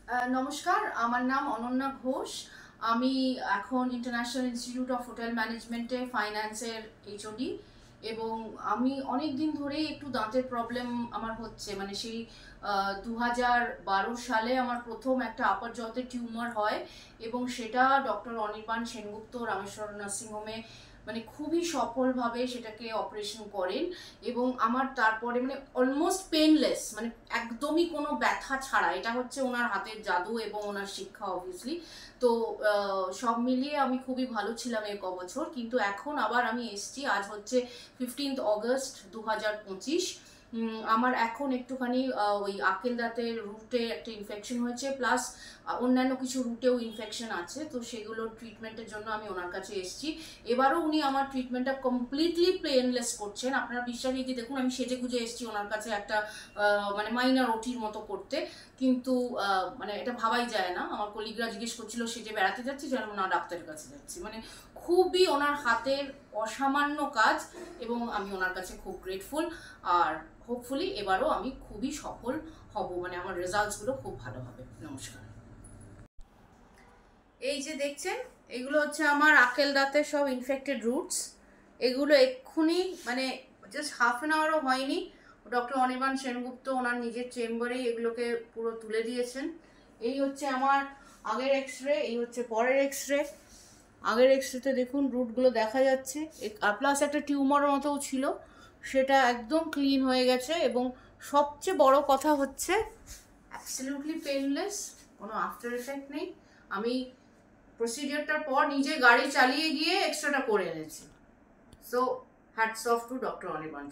নমস্কার, আমার নাম অনন্যা ঘোষ। আমি এখন ইন্টারন্যাশনাল ইনস্টিটিউট অফ হোটেল ম্যানেজমেন্টে ফাইন্যান্সের এইচওডি, এবং আমি অনেক দিন ধরেই একটু দাঁতের প্রবলেম আমার হচ্ছে। মানে সেই 2012 সালে আমার প্রথম একটা আপার জতে টিউমার হয়, এবং সেটা ডক্টর অনির্বাণ সেনগুপ্ত রামেশ্বর নার্সিংহোমে মানে খুবই সফলভাবে সেটাকে অপারেশন করেন। এবং আমার তারপরে মানে অলমোস্ট পেনলেস, মানে একদমই কোনো ব্যথা ছাড়া, এটা হচ্ছে ওনার হাতের জাদু এবং ওনার শিক্ষা অবভিয়াসলি। তো সব মিলিয়ে আমি খুবই ভালো ছিলাম এই বছর, কিন্তু এখন আবার আমি এসছি। আজ হচ্ছে 15 অগস্ট 2025। আমার এখন একটুখানি ওই আকেল দাঁতের রুটে একটা ইনফেকশন হয়েছে, প্লাস অন্যান্য কিছু রুটেও ইনফেকশন আছে। তো সেগুলোর ট্রিটমেন্টের জন্য আমি ওনার কাছে এসেছি। এবারও উনি আমার ট্রিটমেন্টটা কমপ্লিটলি পেনলেস করছেন। আপনারা বিশ্বাস যদি দেখুন, আমি সেজে গুজে এসেছি ওনার কাছে একটা মানে মাইনার ওটির মতো করতে, কিন্তু মানে এটা ভাবাই যায় না। আমার কলিগরা জিজ্ঞেস করছিল সেজে বেড়াতে যাচ্ছি, যেন না ডাক্তারের কাছে যাচ্ছি। মানে খুবই ওনার হাতের অসামান্য কাজ, এবং আমি ওনার কাছে খুব গ্রেটফুল। আর হোপফুলি এবারও আমি খুবই সফল হব, মানে আমার রেজাল্টসগুলো খুব ভালো হবে। নমস্কার। এই যে দেখছেন, এগুলো হচ্ছে আমার আকেল দাঁতের সব ইনফেক্টেড রুটস। এগুলো এক্ষুনি মানে জাস্ট হাফ অ্যান আওয়ারও হয়নি, ডক্টর অনির্বাণ সেনগুপ্ত ওনার নিজের চেম্বারেই এগুলোকে পুরো তুলে দিয়েছেন। এই হচ্ছে আমার আগের এক্স রে, এই হচ্ছে পরের এক্স রে। আগের এক্স রেতে দেখুন রুটগুলো দেখা যাচ্ছে, প্লাস একটা টিউমারের মতোও ছিল, সেটা একদম ক্লিন হয়ে গেছে। এবং সবচেয়ে বড় কথা হচ্ছে অ্যাবসলিউটলি পেনলেস, কোনো আফটার এফেক্ট নেই। আমি প্রসিডিওরটার পর নিজে গাড়ি চালিয়ে গিয়ে এক্সট্রাটা করে এনেছি। So hats off to doctor Anirban.